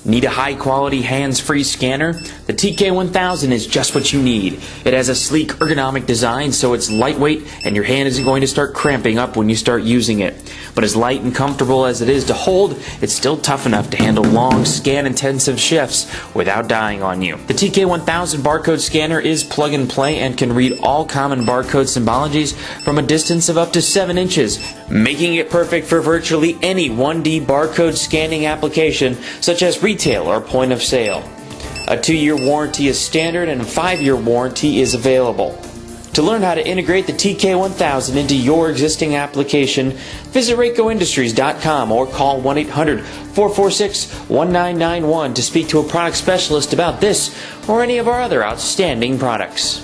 Need a high-quality hands-free scanner? The TK1000 is just what you need. It has a sleek ergonomic design so it's lightweight and your hand isn't going to start cramping up when you start using it. But as light and comfortable as it is to hold, it's still tough enough to handle long scan-intensive shifts without dying on you. The TK1000 barcode scanner is plug and play and can read all common barcode symbologies from a distance of up to 7 inches, making it perfect for virtually any 1D barcode scanning application such as retail or point of sale. A 2-year warranty is standard and a 5-year warranty is available. To learn how to integrate the TK1000 into your existing application, visit RacoIndustries.com or call 1-800-446-1991 to speak to a product specialist about this or any of our other outstanding products.